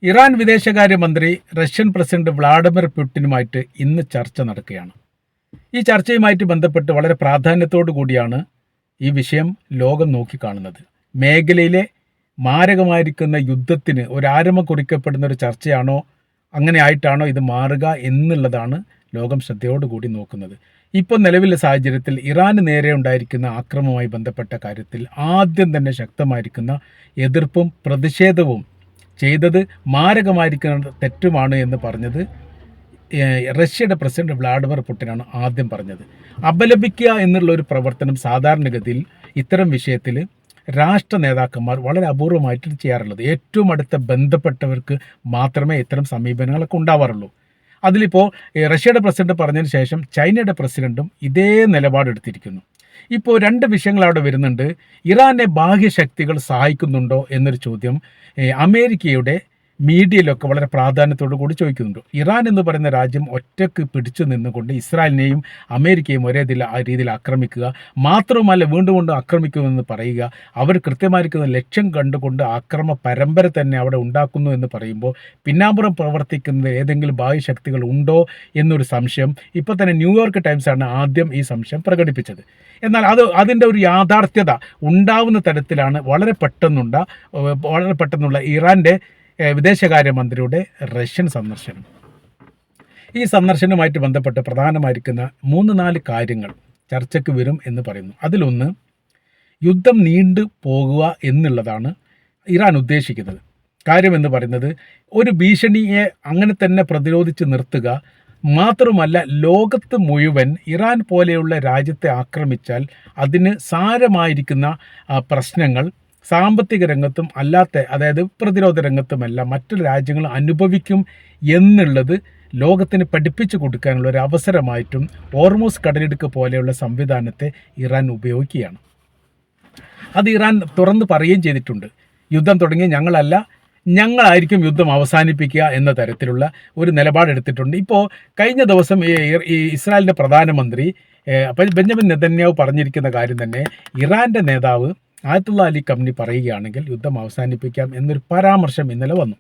Iran വിദേശകാര്യമന്ത്രി Russian president Vladimir പുടിനുമായിട്ട് ഇന്ന് ചർച്ച നടക്കുകയാണ്. ഈ ചർച്ചയുമായിട്ട് ബന്ധപ്പെട്ട് വളരെ പ്രാധാന്യത്തോടു കൂടിയാണ് ഈ വിഷയം ലോകം നോക്കിക്കാണുന്നത്. മേഖലയിലെ മാരകമായിരിക്കുന്ന യുദ്ധത്തിന് ഒരാരംഭം കുറിക്കപ്പെടുന്ന ഒരു ചർച്ചയാണോ, അങ്ങനെ ആയിട്ടാണോ ഇത് മാറുക എന്നുള്ളതാണ് ലോകം ശ്രദ്ധയോടുകൂടി നോക്കുന്നത്. ഇപ്പോൾ നിലവിലെ സാഹചര്യത്തിൽ ഇറാന് നേരെ ഉണ്ടായിരിക്കുന്ന ആക്രമണവുമായി ബന്ധപ്പെട്ട കാര്യത്തിൽ ആദ്യം തന്നെ ശക്തമായിരിക്കുന്ന എതിർപ്പും പ്രതിഷേധവും ചെയ്തത് മാരകമായിരിക്കുന്ന തെറ്റുമാണ് എന്ന് പറഞ്ഞത് റഷ്യയുടെ പ്രസിഡന്റ് വ്ളാഡിമിർ പുടിനാണ് ആദ്യം പറഞ്ഞത്. അപലപിക്കുക എന്നുള്ളൊരു പ്രവർത്തനം സാധാരണഗതിയിൽ ഇത്തരം വിഷയത്തിൽ രാഷ്ട്ര നേതാക്കന്മാർ വളരെ അപൂർവമായിട്ട് ചെയ്യാറുള്ളത്. ഏറ്റവും അടുത്ത ബന്ധപ്പെട്ടവർക്ക് മാത്രമേ ഇത്തരം സമീപനങ്ങളൊക്കെ ഉണ്ടാവാറുള്ളൂ. അതിലിപ്പോൾ റഷ്യയുടെ പ്രസിഡന്റ് പറഞ്ഞതിന് ശേഷം ചൈനയുടെ പ്രസിഡന്റും ഇതേ നിലപാടെടുത്തിരിക്കുന്നു. ഇപ്പോൾ രണ്ട് വിഷയങ്ങൾ അവിടെ വരുന്നുണ്ട്. ഇറാനെ ബാഹ്യശക്തികൾ സഹായിക്കുന്നുണ്ടോ എന്നൊരു ചോദ്യം അമേരിക്കയുടെ മീഡിയയിലൊക്കെ വളരെ പ്രാധാന്യത്തോടു കൂടി ചോദിക്കുന്നുണ്ട്. ഇറാൻ എന്ന് പറയുന്ന രാജ്യം ഒറ്റക്ക് പിടിച്ചു നിന്നുകൊണ്ട് ഇസ്രായേലിനെയും അമേരിക്കയും ഒരേ രീതിയിൽ ആക്രമിക്കുക, മാത്രവുമല്ല വീണ്ടും വീണ്ടും ആക്രമിക്കുമെന്ന് പറയുക, അവർ കൃത്യമായിരിക്കുന്ന ലക്ഷ്യം കണ്ടുകൊണ്ട് ആക്രമണ പരമ്പര തന്നെ അവിടെ ഉണ്ടാക്കുന്നു എന്ന് പറയുമ്പോൾ പിന്നാമ്പുറം പ്രവർത്തിക്കുന്നത് ഏതെങ്കിലും ബാഹ്യശക്തികൾ ഉണ്ടോ എന്നൊരു സംശയം ഇപ്പോൾ തന്നെ ന്യൂയോർക്ക് ടൈംസാണ് ആദ്യം ഈ സംശയം പ്രകടിപ്പിച്ചത്. എന്നാൽ അതിൻ്റെ ഒരു യാഥാർത്ഥ്യത ഉണ്ടാവുന്ന തരത്തിലാണ് വളരെ പെട്ടെന്നുള്ള ഇറാൻ്റെ വിദേശകാര്യമന്ത്രിയുടെ റഷ്യൻ സന്ദർശനം. ഈ സന്ദർശനവുമായിട്ട് ബന്ധപ്പെട്ട് പ്രധാനമായിരിക്കുന്ന 3-4 കാര്യങ്ങൾ ചർച്ചയ്ക്ക് വരും എന്ന് പറയുന്നു. അതിലൊന്ന്, യുദ്ധം നീണ്ടു പോകുക എന്നുള്ളതാണ് ഇറാൻ ഉദ്ദേശിക്കുന്നത്. കാര്യമെന്ന് പറയുന്നത് ഒരു ഭീഷണിയെ അങ്ങനെ തന്നെ പ്രതിരോധിച്ച് നിർത്തുക, മാത്രമല്ല ലോകത്ത് മുഴുവൻ ഇറാൻ പോലെയുള്ള രാജ്യത്തെ ആക്രമിച്ചാൽ അതിന് സാരമായിരിക്കുന്ന പ്രശ്നങ്ങൾ സാമ്പത്തിക രംഗത്തും അല്ലാത്ത, അതായത് പ്രതിരോധ രംഗത്തുമെല്ലാം മറ്റു രാജ്യങ്ങൾ അനുഭവിക്കും എന്നുള്ളത് ലോകത്തിന് പഠിപ്പിച്ചു കൊടുക്കാനുള്ള ഒരു അവസരമായിട്ടും ഹോർമൂസ് കടലിടുക്ക് പോലെയുള്ള സംവിധാനത്തെ ഇറാൻ ഉപയോഗിക്കുകയാണ്. അത് ഇറാൻ തുറന്ന് പറയുകയും ചെയ്തിട്ടുണ്ട്. യുദ്ധം തുടങ്ങി ഞങ്ങളായിരിക്കും യുദ്ധം അവസാനിപ്പിക്കുക എന്ന തരത്തിലുള്ള ഒരു നിലപാടെടുത്തിട്ടുണ്ട്. ഇപ്പോൾ കഴിഞ്ഞ ദിവസം ഈ ഇസ്രായേലിൻ്റെ പ്രധാനമന്ത്രി ബെഞ്ചമിൻ നെതന്യാഹു പറഞ്ഞിരിക്കുന്ന കാര്യം തന്നെ, ഇറാൻ്റെ നേതാവ് ആയത്തുള്ള അലി ഖംനി പറയുകയാണെങ്കിൽ യുദ്ധം അവസാനിപ്പിക്കാം എന്നൊരു പരാമർശം ഇന്നലെ വന്നു.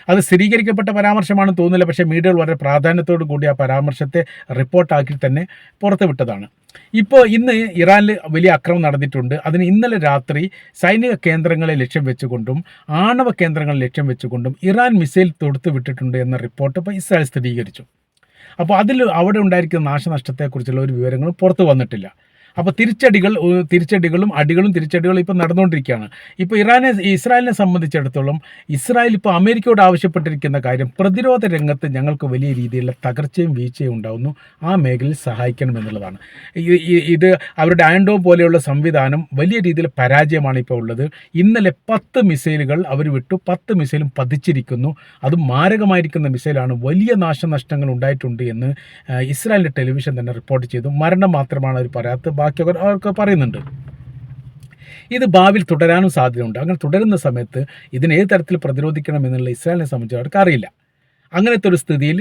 അത് സ്ഥിരീകരിക്കപ്പെട്ട പരാമർശമാണെന്ന് തോന്നുന്നില്ല, പക്ഷേ മീഡിയകൾ വളരെ പ്രാധാന്യത്തോടു കൂടി ആ പരാമർശത്തെ റിപ്പോർട്ടാക്കി തന്നെ പുറത്തുവിട്ടതാണ്. ഇപ്പോൾ ഇന്ന് ഇറാനിൽ വലിയ ആക്രമണം നടന്നിട്ടുണ്ട്. അതിന് ഇന്നലെ രാത്രി സൈനിക കേന്ദ്രങ്ങളെ ലക്ഷ്യം വെച്ചുകൊണ്ടും ആണവ കേന്ദ്രങ്ങളെ ലക്ഷ്യം വെച്ചുകൊണ്ടും ഇറാൻ മിസൈൽ തൊടുത്തു വിട്ടിട്ടുണ്ട് എന്ന റിപ്പോർട്ട് ഇപ്പോൾ ഇസ്രായേൽ സ്ഥിരീകരിച്ചു. അപ്പോൾ അവിടെ ഉണ്ടായിരിക്കുന്ന നാശനഷ്ടത്തെക്കുറിച്ചുള്ള ഒരു വിവരങ്ങളും പുറത്തു വന്നിട്ടില്ല. അപ്പോൾ തിരിച്ചടികളും ഇപ്പോൾ നടന്നുകൊണ്ടിരിക്കുകയാണ്. ഇപ്പോൾ ഇസ്രായേലിനെ സംബന്ധിച്ചിടത്തോളം ഇസ്രായേൽ ഇപ്പോൾ അമേരിക്കയോട് ആവശ്യപ്പെട്ടിരിക്കുന്ന കാര്യം, പ്രതിരോധ രംഗത്ത് ഞങ്ങൾക്ക് വലിയ രീതിയിലുള്ള തകർച്ചയും വീഴ്ചയും ഉണ്ടാകുന്നു, ആ മേഖലയിൽ സഹായിക്കണമെന്നുള്ളതാണ്. ഇത് അവരുടെ ആൻഡോം പോലെയുള്ള സംവിധാനം വലിയ രീതിയിൽ പരാജയമാണ് ഇപ്പോൾ ഉള്ളത്. ഇന്നലെ 10 മിസൈലുകൾ അവർ വിട്ടു, 10 മിസൈലും പതിച്ചിരിക്കുന്നു. അത് മാരകമായിരിക്കുന്ന മിസൈലാണ്. വലിയ നാശനഷ്ടങ്ങൾ ഉണ്ടായിട്ടുണ്ട് എന്ന് ഇസ്രായേലിൻ്റെ ടെലിവിഷൻ തന്നെ റിപ്പോർട്ട് ചെയ്തു. മരണം മാത്രമാണ് അവർ പറയാത്തത്, ബാക്കിയൊക്കെ അവർക്ക് പറയുന്നുണ്ട്. ഇത് ഭാവിയിൽ തുടരാനും സാധ്യതയുണ്ട്. അങ്ങനെ തുടരുന്ന സമയത്ത് ഇതിന് ഏത് തരത്തിൽ പ്രതിരോധിക്കണം എന്നുള്ള ഇസ്രായേലിനെ സംബന്ധിച്ച് അവർക്ക് അറിയില്ല. അങ്ങനത്തെ ഒരു സ്ഥിതിയിൽ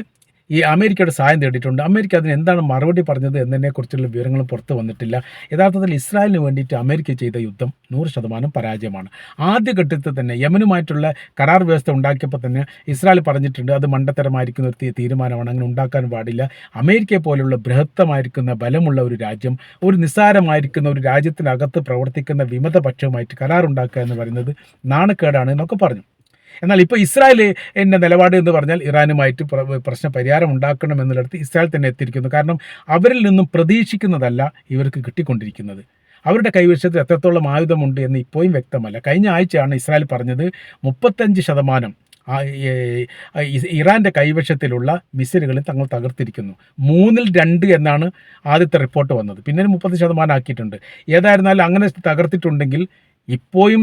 ഈ അമേരിക്കയുടെ സഹായം തേടിയിട്ടുണ്ട്. അമേരിക്ക അതിന് എന്താണ് മറുപടി പറഞ്ഞത് എന്നതിനെക്കുറിച്ചുള്ള വിവരങ്ങളും പുറത്തു വന്നിട്ടില്ല. യഥാർത്ഥത്തിൽ ഇസ്രായേലിന് വേണ്ടിയിട്ട് അമേരിക്ക ചെയ്ത യുദ്ധം 100% പരാജയമാണ്. ആദ്യഘട്ടത്തിൽ തന്നെ യമനുമായിട്ടുള്ള കരാർ വ്യവസ്ഥ ഉണ്ടാക്കിയപ്പോൾ തന്നെ ഇസ്രായേൽ പറഞ്ഞിട്ടുണ്ട് അത് മണ്ടത്തരമായിരിക്കുന്ന ഒരു തീരുമാനമാണ്, അങ്ങനെ ഉണ്ടാക്കാൻ പാടില്ല. അമേരിക്കയെ പോലെയുള്ള ബൃഹത്തമായിരിക്കുന്ന ബലമുള്ള ഒരു രാജ്യം ഒരു നിസ്സാരമായിരിക്കുന്ന ഒരു രാജ്യത്തിനകത്ത് പ്രവർത്തിക്കുന്ന വിമതപക്ഷവുമായിട്ട് കരാറുണ്ടാക്കുക എന്ന് പറയുന്നത് നാണക്കേടാണ് എന്നൊക്കെ പറഞ്ഞു. എന്നാൽ ഇപ്പോൾ ഇസ്രായേൽ എൻ്റെ നിലപാട് എന്ന് പറഞ്ഞാൽ ഇറാനുമായിട്ട് പ്രശ്ന പരിഹാരം ഉണ്ടാക്കണം എന്നുള്ളിടത്ത് ഇസ്രായേൽ തന്നെ എത്തിയിരിക്കുന്നു. കാരണം അവരിൽ നിന്നും പ്രതീക്ഷിക്കുന്നതല്ല ഇവർക്ക് കിട്ടിക്കൊണ്ടിരിക്കുന്നത്. അവരുടെ കൈവശത്തിൽ എത്രത്തോളം ആയുധമുണ്ട് എന്ന് ഇപ്പോഴും വ്യക്തമല്ല. കഴിഞ്ഞ ആഴ്ചയാണ് ഇസ്രായേൽ പറഞ്ഞത് 35% ഇറാൻ്റെ കൈവശത്തിലുള്ള മിസൈലുകളിൽ തങ്ങൾ തകർത്തിരിക്കുന്നു. 3-2 എന്നാണ് ആദ്യത്തെ റിപ്പോർട്ട് വന്നത്. പിന്നെ 30% ആക്കിയിട്ടുണ്ട്. ഏതായിരുന്നാലും അങ്ങനെ തകർത്തിട്ടുണ്ടെങ്കിൽ ഇപ്പോഴും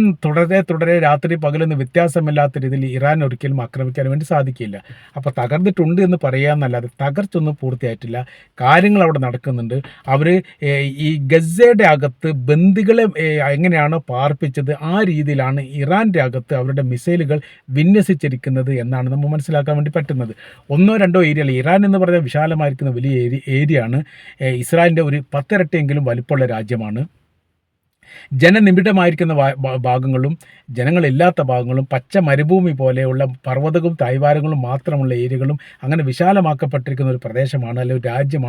തുടരെ രാത്രി പകലൊന്നും വ്യത്യാസമില്ലാത്ത രീതിയിൽ ഇറാൻ ഒരിക്കലും ആക്രമിക്കാൻ വേണ്ടി സാധിക്കില്ല. അപ്പോൾ തകർന്നിട്ടുണ്ട് എന്ന് പറയാമെന്നല്ലാതെ തകർച്ചൊന്നും പൂർത്തിയായിട്ടില്ല. കാര്യങ്ങൾ അവിടെ നടക്കുന്നുണ്ട്. അവർ ഈ ഗസയുടെ അകത്ത് ബന്ദികളെ എങ്ങനെയാണോ പാർപ്പിച്ചത് ആ രീതിയിലാണ് ഇറാൻ്റെ അകത്ത് അവരുടെ മിസൈലുകൾ വിന്യസിച്ചിരിക്കുന്നത് എന്നാണ് നമ്മൾ മനസ്സിലാക്കാൻ വേണ്ടി പറ്റുന്നത്. 1-2 ഏരിയയിൽ ഇറാൻ എന്ന് പറഞ്ഞാൽ വിശാലമായിരിക്കുന്ന വലിയ ഏരിയയാണ്. ഇസ്രായേലിൻ്റെ ഒരു 10 ഇരട്ടിയെങ്കിലും വലിപ്പമുള്ള രാജ്യമാണ്. ജനനിബിഡമായിരിക്കുന്ന ഭാഗങ്ങളും ജനങ്ങളില്ലാത്ത ഭാഗങ്ങളും പച്ച മരുഭൂമി പോലെയുള്ള പർവ്വതവും തായ്വാരങ്ങളും മാത്രമുള്ള ഏരിയകളും അങ്ങനെ വിശാലമാക്കപ്പെട്ടിരിക്കുന്ന ഒരു പ്രദേശമാണ്, അല്ലെങ്കിൽ ഒരു രാജ്യമാണ്